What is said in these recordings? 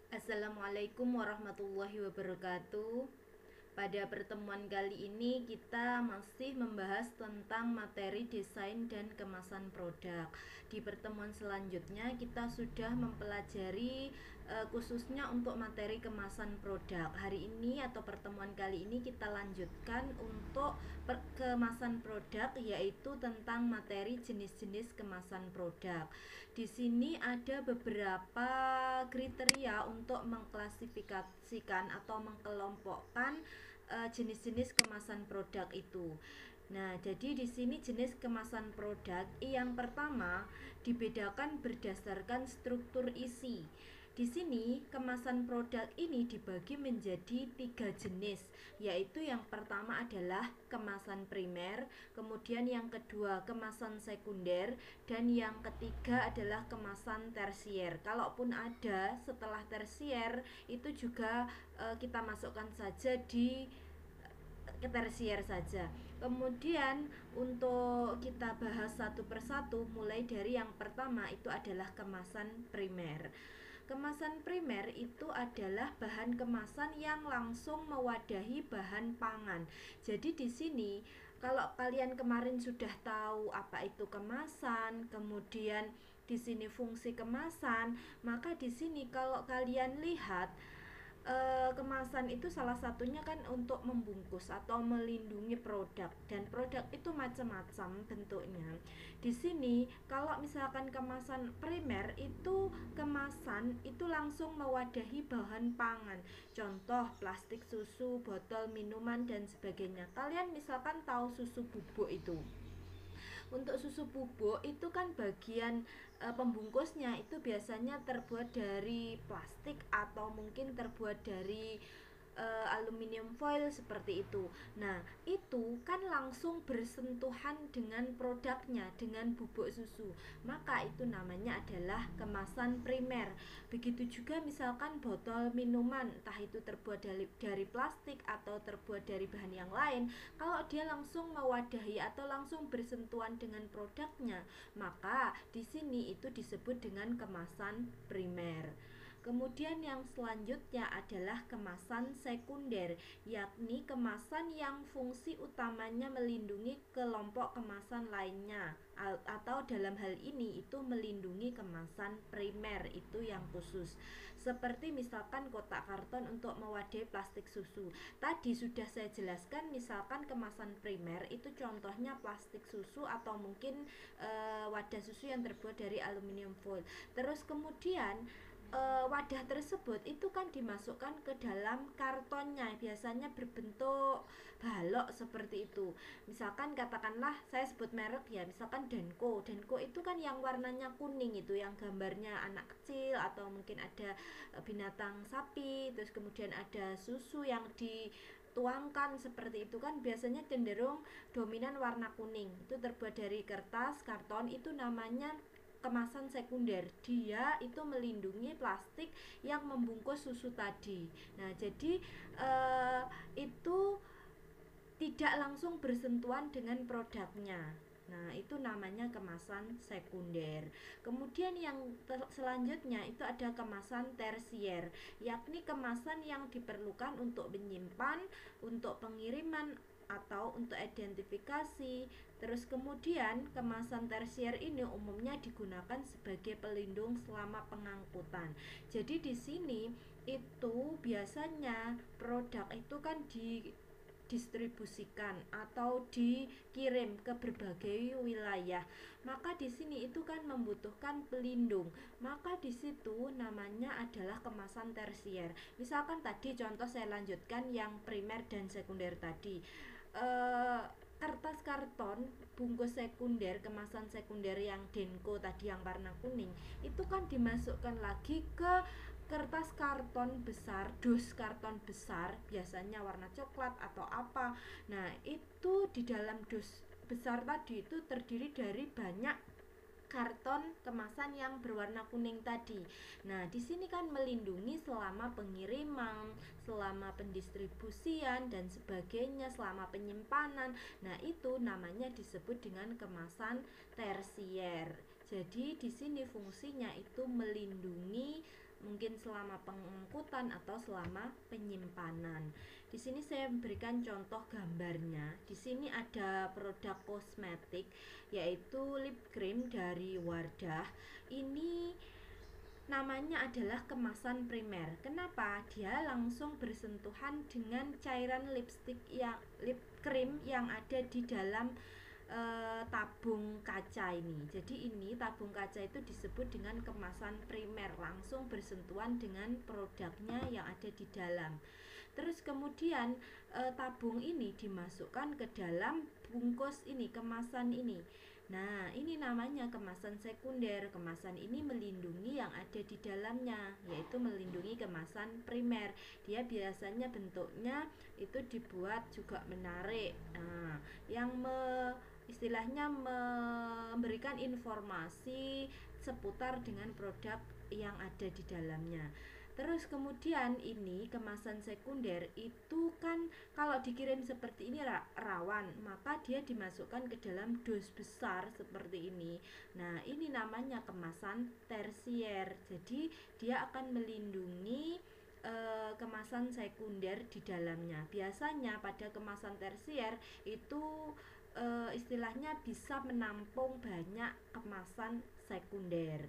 Assalamualaikum warahmatullahi wabarakatuh. Pada pertemuan kali ini kita masih membahas tentang materi desain dan kemasan produk. Di pertemuan selanjutnya kita sudah mempelajari khususnya untuk materi kemasan produk. Hari ini atau pertemuan kali ini kita lanjutkan untuk kemasan produk, yaitu tentang materi jenis-jenis kemasan produk. Di sini ada beberapa kriteria untuk mengklasifikasikan atau mengkelompokkan jenis-jenis kemasan produk itu. Nah, jadi di sini jenis kemasan produk yang pertama dibedakan berdasarkan struktur isi. Di sini kemasan produk ini dibagi menjadi 3 jenis, yaitu yang pertama adalah kemasan primer, kemudian yang kedua kemasan sekunder, dan yang ketiga adalah kemasan tersier. Kalaupun ada setelah tersier itu juga kita masukkan saja di tersier saja. Kemudian untuk kita bahas satu persatu, mulai dari yang pertama itu adalah kemasan primer. Kemasan primer itu adalah bahan kemasan yang langsung mewadahi bahan pangan. Jadi di sini kalau kalian kemarin sudah tahu apa itu kemasan, kemudian di sini fungsi kemasan, maka di sini kalau kalian lihat kemasan itu salah satunya kan untuk membungkus atau melindungi produk, dan produk itu macam-macam bentuknya. Di sini kalau misalkan kemasan primer itu kemasan itu langsung mewadahi bahan pangan. Contoh plastik susu, botol minuman dan sebagainya. Kalian misalkan tahu susu bubuk itu. Untuk susu bubuk itu kan bagian pembungkusnya itu biasanya terbuat dari plastik atau mungkin terbuat dari aluminium foil seperti itu. Nah, itu kan langsung bersentuhan dengan produknya, dengan bubuk susu. Maka itu namanya adalah kemasan primer. Begitu juga misalkan botol minuman, entah itu terbuat dari plastik atau terbuat dari bahan yang lain, kalau dia langsung mewadahi atau langsung bersentuhan dengan produknya, maka di sini itu disebut dengan kemasan primer. Kemudian yang selanjutnya adalah kemasan sekunder, yakni kemasan yang fungsi utamanya melindungi kelompok kemasan lainnya, atau dalam hal ini itu melindungi kemasan primer itu yang khusus. Seperti misalkan kotak karton untuk mewadahi plastik susu. Tadi sudah saya jelaskan, misalkan kemasan primer itu contohnya plastik susu atau mungkin wadah susu yang terbuat dari aluminium foil. Terus kemudian wadah tersebut itu kan dimasukkan ke dalam kartonnya, biasanya berbentuk balok seperti itu. Misalkan katakanlah saya sebut merek ya, misalkan Denko. Denko itu kan yang warnanya kuning, itu yang gambarnya anak kecil atau mungkin ada binatang sapi, terus kemudian ada susu yang dituangkan seperti itu, kan biasanya cenderung dominan warna kuning. Itu terbuat dari kertas, karton, itu namanya kemasan sekunder. Dia itu melindungi plastik yang membungkus susu tadi. Nah, jadi itu tidak langsung bersentuhan dengan produknya. Nah, itu namanya kemasan sekunder. Kemudian yang selanjutnya itu ada kemasan tersier, yakni kemasan yang diperlukan untuk menyimpan, untuk pengiriman atau untuk identifikasi. Terus kemudian kemasan tersier ini umumnya digunakan sebagai pelindung selama pengangkutan. Jadi di sini itu biasanya produk itu kan didistribusikan atau dikirim ke berbagai wilayah. Maka di sini itu kan membutuhkan pelindung. Maka di situ namanya adalah kemasan tersier. Misalkan tadi contoh saya lanjutkan yang primer dan sekunder tadi. Kertas karton bungkus sekunder, kemasan sekunder yang Denko tadi yang warna kuning, itu kan dimasukkan lagi ke kertas karton besar, dus karton besar, biasanya warna coklat atau apa. Nah, itu di dalam dus besar tadi itu terdiri dari banyak karton kemasan yang berwarna kuning tadi. Nah, di sini kan melindungi selama pengiriman, selama pendistribusian dan sebagainya, selama penyimpanan. Nah, itu namanya disebut dengan kemasan tersier. Jadi di sini fungsinya itu melindungi mungkin selama pengangkutan atau selama penyimpanan. Di sini saya berikan contoh gambarnya. Di sini ada produk kosmetik yaitu lip cream dari Wardah. Ini namanya adalah kemasan primer. Kenapa? Dia langsung bersentuhan dengan cairan lip cream yang ada di dalam tabung kaca ini. Jadi ini tabung kaca itu disebut dengan kemasan primer, langsung bersentuhan dengan produknya yang ada di dalam. Terus kemudian tabung ini dimasukkan ke dalam bungkus ini, kemasan ini. Nah, ini namanya kemasan sekunder. Kemasan ini melindungi yang ada di dalamnya, yaitu melindungi kemasan primer. Dia biasanya bentuknya itu dibuat juga menarik. Nah, yang istilahnya memberikan informasi seputar dengan produk yang ada di dalamnya. Terus kemudian ini kemasan sekunder itu kan kalau dikirim seperti ini rawan, maka dia dimasukkan ke dalam dos besar seperti ini. Nah, ini namanya kemasan tersier. Jadi dia akan melindungi kemasan sekunder di dalamnya. Biasanya pada kemasan tersier itu istilahnya bisa menampung banyak kemasan sekunder.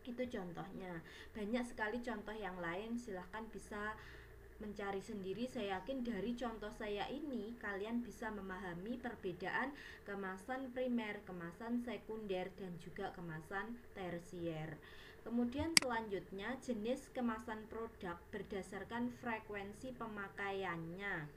Itu contohnya. Banyak sekali contoh yang lain, silahkan bisa mencari sendiri. Saya yakin dari contoh saya ini kalian bisa memahami perbedaan kemasan primer, kemasan sekunder, dan juga kemasan tersier. Kemudian selanjutnya jenis kemasan produk berdasarkan frekuensi pemakaiannya.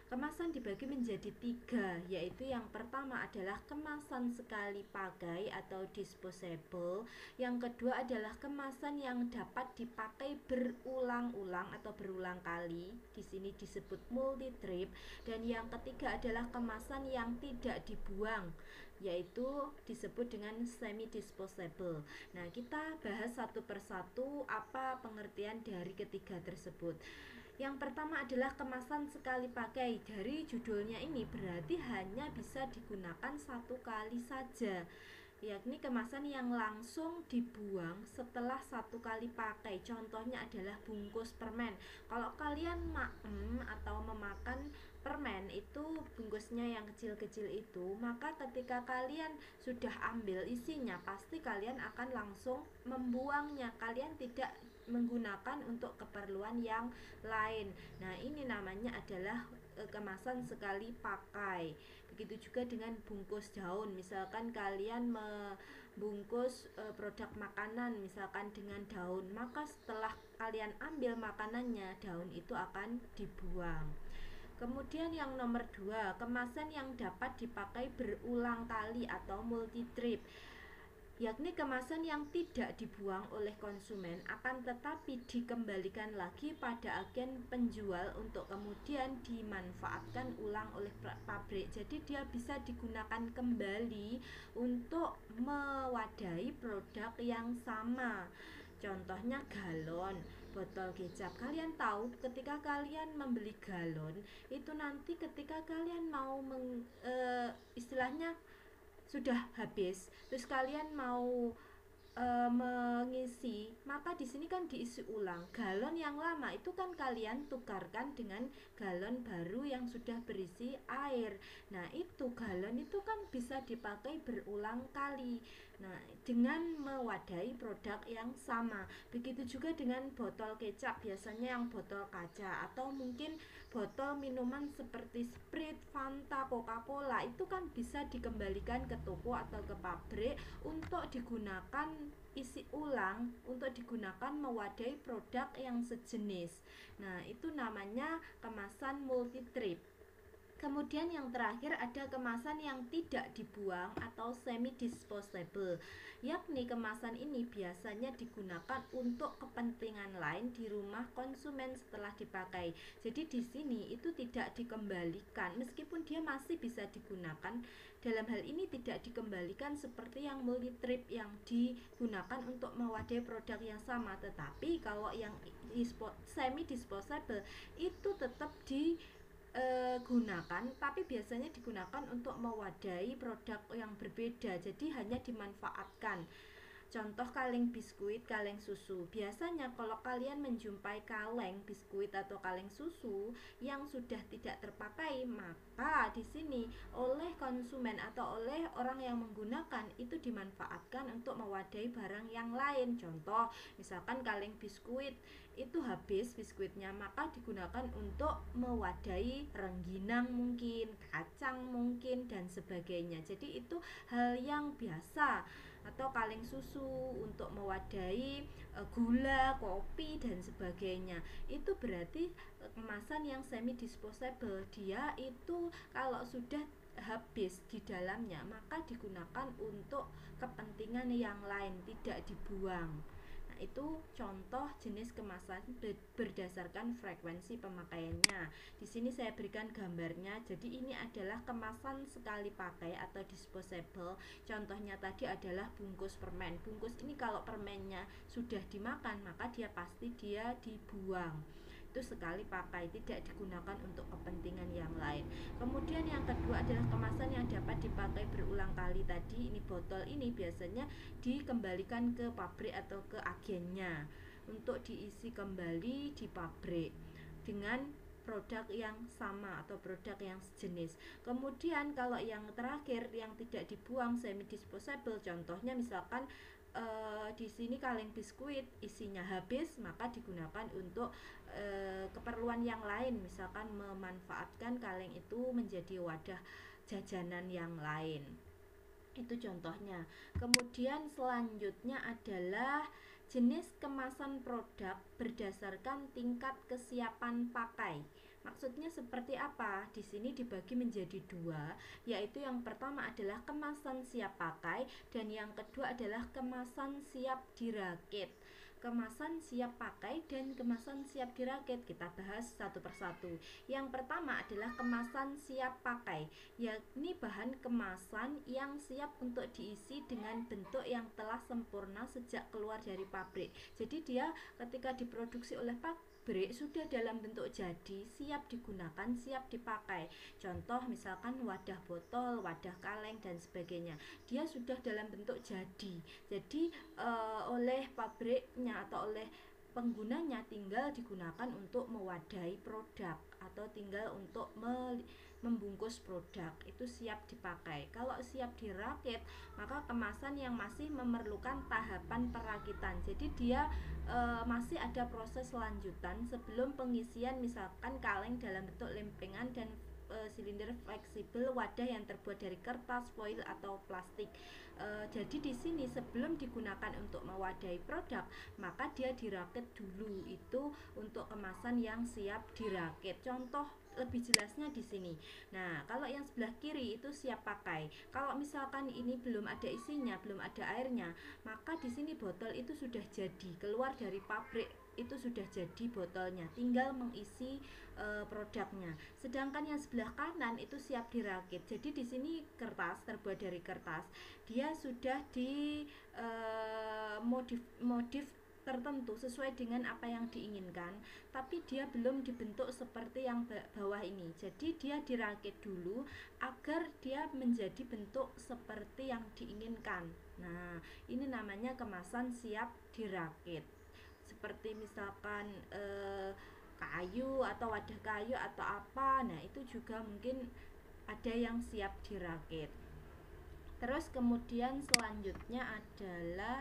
Kemasan dibagi menjadi 3, yaitu yang pertama adalah kemasan sekali pakai atau disposable. Yang kedua adalah kemasan yang dapat dipakai berulang-ulang atau berulang kali. Di sini disebut multi trip. Dan yang ketiga adalah kemasan yang tidak dibuang, yaitu disebut dengan semi disposable. Nah, kita bahas satu persatu apa pengertian dari ketiga tersebut. Yang pertama adalah kemasan sekali pakai. Dari judulnya ini berarti hanya bisa digunakan satu kali saja, yakni kemasan yang langsung dibuang setelah satu kali pakai. Contohnya adalah bungkus permen. Kalau kalian atau memakan permen itu bungkusnya yang kecil-kecil itu, maka ketika kalian sudah ambil isinya pasti kalian akan langsung membuangnya. Kalian tidak menggunakan untuk keperluan yang lain. Nah, ini namanya adalah kemasan sekali pakai. Begitu juga dengan bungkus daun. Misalkan kalian membungkus produk makanan misalkan dengan daun, maka setelah kalian ambil makanannya, daun itu akan dibuang. Kemudian yang nomor 2, kemasan yang dapat dipakai berulang kali atau multi trip, yakni kemasan yang tidak dibuang oleh konsumen akan tetapi dikembalikan lagi pada agen penjual untuk kemudian dimanfaatkan ulang oleh pabrik. Jadi dia bisa digunakan kembali untuk mewadahi produk yang sama. Contohnya galon, botol kecap. Kalian tahu ketika kalian membeli galon itu nanti ketika kalian mau istilahnya sudah habis, terus kalian mau mengisi, maka di sini kan diisi ulang. Galon yang lama itu kan kalian tukarkan dengan galon baru yang sudah berisi air. Nah, itu galon itu kan bisa dipakai berulang kali. Nah, dengan mewadahi produk yang sama. Begitu juga dengan botol kecap, biasanya yang botol kaca atau mungkin botol minuman seperti Sprite, Fanta, Coca-Cola itu kan bisa dikembalikan ke toko atau ke pabrik untuk digunakan isi ulang, untuk digunakan mewadahi produk yang sejenis. Nah, itu namanya kemasan multi trip. Kemudian yang terakhir ada kemasan yang tidak dibuang atau semi disposable, yakni kemasan ini biasanya digunakan untuk kepentingan lain di rumah konsumen setelah dipakai. Jadi di sini itu tidak dikembalikan, meskipun dia masih bisa digunakan. Dalam hal ini tidak dikembalikan seperti yang multi trip yang digunakan untuk mewadahi produk yang sama, tetapi kalau yang semi disposable itu tetap gunakan, tapi biasanya digunakan untuk mewadahi produk yang berbeda, jadi hanya dimanfaatkan. Contoh kaleng biskuit, kaleng susu. Biasanya kalau kalian menjumpai kaleng biskuit atau kaleng susu yang sudah tidak terpakai, maka di sini oleh konsumen atau oleh orang yang menggunakan itu dimanfaatkan untuk mewadahi barang yang lain. Contoh, misalkan kaleng biskuit itu habis biskuitnya, maka digunakan untuk mewadahi rengginang mungkin, kacang mungkin, dan sebagainya. Jadi itu hal yang biasa. Atau kaleng susu untuk mewadahi gula, kopi, dan sebagainya. Itu berarti kemasan yang semi disposable. Dia itu kalau sudah habis di dalamnya maka digunakan untuk kepentingan yang lain, tidak dibuang. Nah, itu contoh jenis kemasan berdasarkan frekuensi pemakaiannya. Di sini saya berikan gambarnya. Jadi ini adalah kemasan sekali pakai atau disposable. Contohnya tadi adalah bungkus permen. Bungkus ini kalau permennya sudah dimakan, maka dia dibuang. Itu sekali pakai, tidak digunakan untuk kepentingan yang lain. Kemudian yang kedua adalah kemasan yang dapat dipakai berulang kali. Tadi ini botol ini biasanya dikembalikan ke pabrik atau ke agennya untuk diisi kembali di pabrik dengan produk yang sama atau produk yang sejenis. Kemudian kalau yang terakhir yang tidak dibuang semi disposable, contohnya misalkan di sini kaleng biskuit isinya habis, maka digunakan untuk keperluan yang lain, misalkan memanfaatkan kaleng itu menjadi wadah jajanan yang lain. Itu contohnya. Kemudian selanjutnya adalah jenis kemasan produk berdasarkan tingkat kesiapan pakai. Maksudnya seperti apa? Di sini dibagi menjadi dua, yaitu yang pertama adalah kemasan siap pakai dan yang kedua adalah kemasan siap dirakit. Kemasan siap pakai dan kemasan siap dirakit kita bahas satu persatu. Yang pertama adalah kemasan siap pakai, yakni bahan kemasan yang siap untuk diisi dengan bentuk yang telah sempurna sejak keluar dari pabrik. Jadi dia ketika diproduksi oleh pabrik sudah dalam bentuk jadi, siap digunakan, siap dipakai. Contoh misalkan wadah botol, wadah kaleng, dan sebagainya. Dia sudah dalam bentuk jadi. Jadi oleh pabriknya atau oleh penggunanya tinggal digunakan untuk mewadahi produk atau tinggal untuk membungkus produk, itu siap dipakai. Kalau siap dirakit, maka kemasan yang masih memerlukan tahapan perakitan. Jadi dia masih ada proses lanjutan sebelum pengisian, misalkan kaleng dalam bentuk lempengan dan silinder fleksibel, wadah yang terbuat dari kertas, foil atau plastik. Jadi di sini sebelum digunakan untuk mewadahi produk, maka dia dirakit dulu. Itu untuk kemasan yang siap dirakit. Contoh lebih jelasnya di sini. Nah, kalau yang sebelah kiri itu siap pakai. Kalau misalkan ini belum ada isinya, belum ada airnya, maka di sini botol itu sudah jadi, keluar dari pabrik itu sudah jadi botolnya, tinggal mengisi produknya. Sedangkan yang sebelah kanan itu siap dirakit. Jadi di sini kertas, terbuat dari kertas, dia sudah di modif tertentu sesuai dengan apa yang diinginkan, tapi dia belum dibentuk seperti yang bawah ini. Jadi dia dirakit dulu agar dia menjadi bentuk seperti yang diinginkan. Nah, ini namanya kemasan siap dirakit. Seperti misalkan kayu atau wadah kayu atau apa, nah itu juga mungkin ada yang siap dirakit. Terus kemudian selanjutnya adalah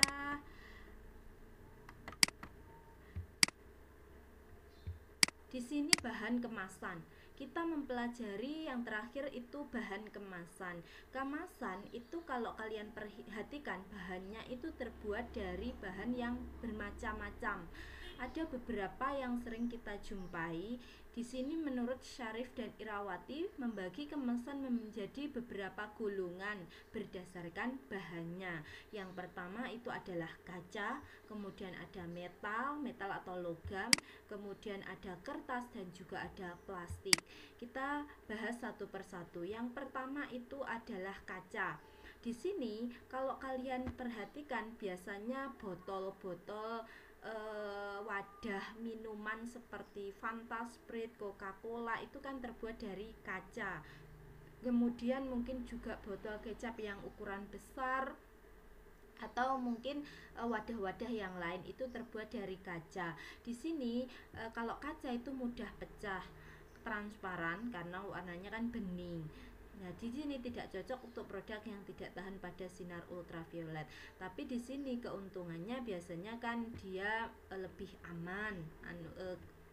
di sini bahan kemasan. Kita mempelajari yang terakhir itu bahan kemasan. Kemasan itu kalau kalian perhatikan bahannya itu terbuat dari bahan yang bermacam-macam. Ada beberapa yang sering kita jumpai. Di sini menurut Syarif dan Irawati membagi kemasan menjadi beberapa golongan berdasarkan bahannya. Yang pertama itu adalah kaca, kemudian ada metal atau logam, kemudian ada kertas dan juga ada plastik. Kita bahas satu persatu. Yang pertama itu adalah kaca. Di sini kalau kalian perhatikan biasanya botol-botol wadah minuman seperti Fanta, Sprite, Coca-Cola itu kan terbuat dari kaca. Kemudian mungkin juga botol kecap yang ukuran besar atau mungkin wadah-wadah yang lain itu terbuat dari kaca. Di sini kalau kaca itu mudah pecah, transparan karena warnanya kan bening. Nah, di sini tidak cocok untuk produk yang tidak tahan pada sinar ultraviolet. Tapi di sini keuntungannya biasanya kan dia lebih aman.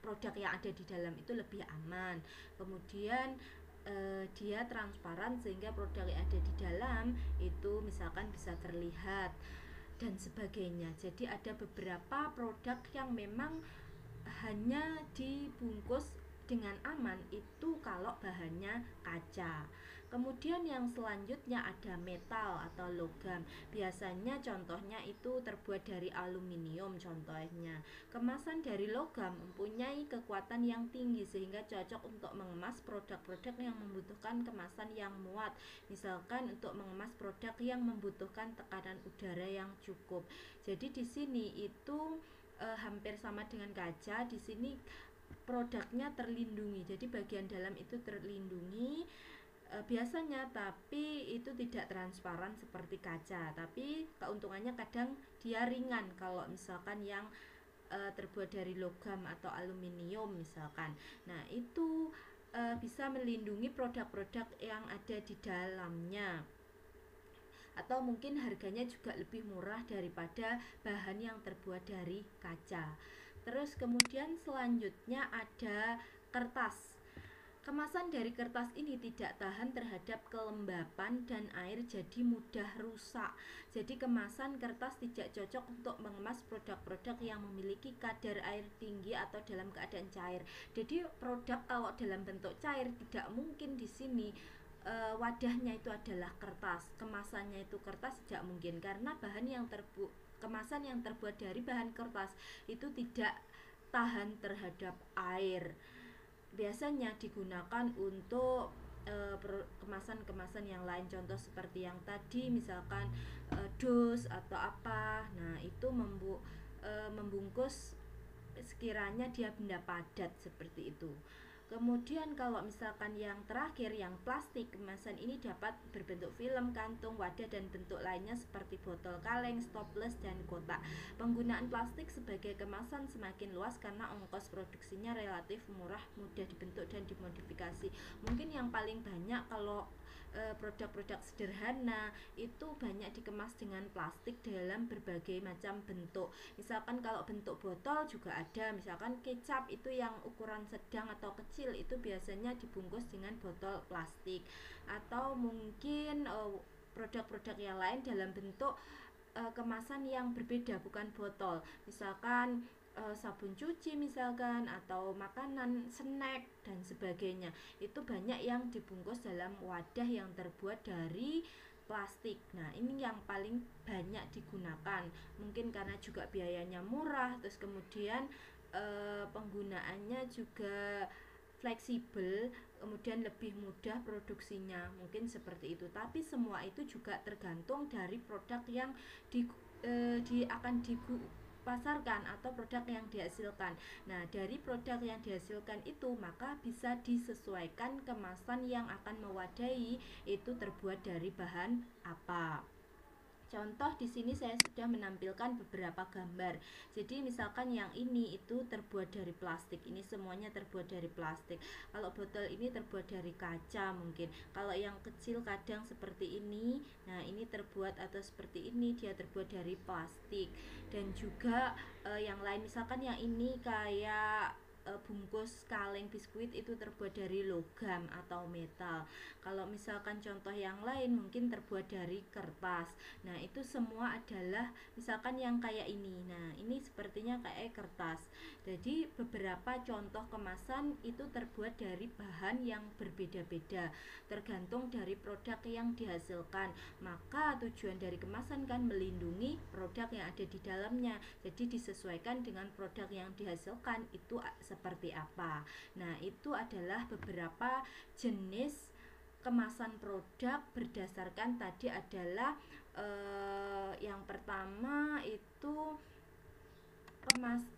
Produk yang ada di dalam itu lebih aman. Kemudian dia transparan sehingga produk yang ada di dalam itu misalkan bisa terlihat dan sebagainya. Jadi ada beberapa produk yang memang hanya dibungkus dengan aman itu kalau bahannya kaca. Kemudian yang selanjutnya ada metal atau logam. Biasanya contohnya itu terbuat dari aluminium contohnya. Kemasan dari logam mempunyai kekuatan yang tinggi sehingga cocok untuk mengemas produk-produk yang membutuhkan kemasan yang muat. Misalkan untuk mengemas produk yang membutuhkan tekanan udara yang cukup. Jadi di sini itu hampir sama dengan kaca. Di sini produknya terlindungi, jadi bagian dalam itu terlindungi biasanya, tapi itu tidak transparan seperti kaca. Tapi keuntungannya kadang dia ringan kalau misalkan yang terbuat dari logam atau aluminium misalkan. Nah itu bisa melindungi produk-produk yang ada di dalamnya, atau mungkin harganya juga lebih murah daripada bahan yang terbuat dari kaca. Terus kemudian selanjutnya ada kertas. Kemasan dari kertas ini tidak tahan terhadap kelembapan dan air, jadi mudah rusak. Jadi kemasan kertas tidak cocok untuk mengemas produk-produk yang memiliki kadar air tinggi atau dalam keadaan cair. Jadi produk kalau dalam bentuk cair tidak mungkin. Di sini wadahnya itu adalah kertas, kemasannya itu kertas, tidak mungkin karena kemasan yang terbuat dari bahan kertas itu tidak tahan terhadap air. Biasanya digunakan untuk kemasan-kemasan yang lain, contoh seperti yang tadi misalkan dos atau apa. Nah itu membungkus sekiranya dia benda padat seperti itu. Kemudian kalau misalkan yang terakhir, yang plastik, kemasan ini dapat berbentuk film, kantung, wadah, dan bentuk lainnya seperti botol kaleng, stoples, dan kotak. Penggunaan plastik sebagai kemasan semakin luas karena ongkos produksinya relatif murah, mudah dibentuk dan dimodifikasi. Mungkin yang paling banyak kalau produk-produk sederhana itu banyak dikemas dengan plastik dalam berbagai macam bentuk. Misalkan kalau bentuk botol juga ada, misalkan kecap itu yang ukuran sedang atau kecil itu biasanya dibungkus dengan botol plastik. Atau mungkin produk-produk yang lain dalam bentuk kemasan yang berbeda, bukan botol. Misalkan sabun cuci misalkan, atau makanan, snack, dan sebagainya. Itu banyak yang dibungkus dalam wadah yang terbuat dari plastik. Nah ini yang paling banyak digunakan, mungkin karena juga biayanya murah, terus kemudian penggunaannya juga fleksibel, kemudian lebih mudah produksinya, mungkin seperti itu. Tapi semua itu juga tergantung dari produk yang akan dipasarkan atau produk yang dihasilkan. Nah dari produk yang dihasilkan itu maka bisa disesuaikan kemasan yang akan mewadahi itu terbuat dari bahan apa. Contoh di sini saya sudah menampilkan beberapa gambar. Jadi misalkan yang ini itu terbuat dari plastik. Ini semuanya terbuat dari plastik. Kalau botol ini terbuat dari kaca mungkin. Kalau yang kecil kadang seperti ini. Nah, ini terbuat atau seperti ini dia terbuat dari plastik. Dan juga yang lain misalkan yang ini kayak bungkus kaleng biskuit itu terbuat dari logam atau metal. Kalau misalkan contoh yang lain mungkin terbuat dari kertas. Nah itu semua adalah misalkan yang kayak ini. Nah ini sepertinya kayak kertas. Jadi beberapa contoh kemasan itu terbuat dari bahan yang berbeda-beda, tergantung dari produk yang dihasilkan. Maka tujuan dari kemasan kan melindungi produk yang ada di dalamnya. Jadi disesuaikan dengan produk yang dihasilkan itu seperti apa. Nah itu adalah beberapa jenis kemasan produk berdasarkan tadi adalah yang pertama itu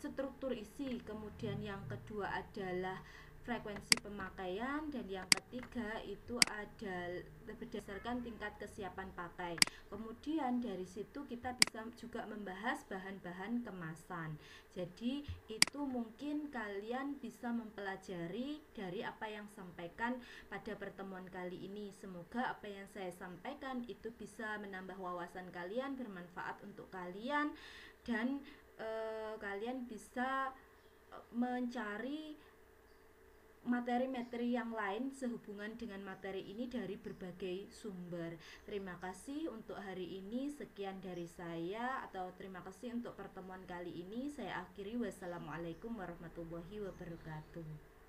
struktur isi, kemudian yang kedua adalah frekuensi pemakaian, dan yang ketiga itu ada berdasarkan tingkat kesiapan pakai. Kemudian dari situ kita bisa juga membahas bahan-bahan kemasan. Jadi itu mungkin kalian bisa mempelajari dari apa yang sampaikan pada pertemuan kali ini. Semoga apa yang saya sampaikan itu bisa menambah wawasan kalian, bermanfaat untuk kalian, dan kalian bisa mencari materi-materi yang lain sehubungan dengan materi ini dari berbagai sumber. Terima kasih untuk hari ini, sekian dari saya, atau terima kasih untuk pertemuan kali ini. Saya akhiri, wassalamualaikum warahmatullahi wabarakatuh.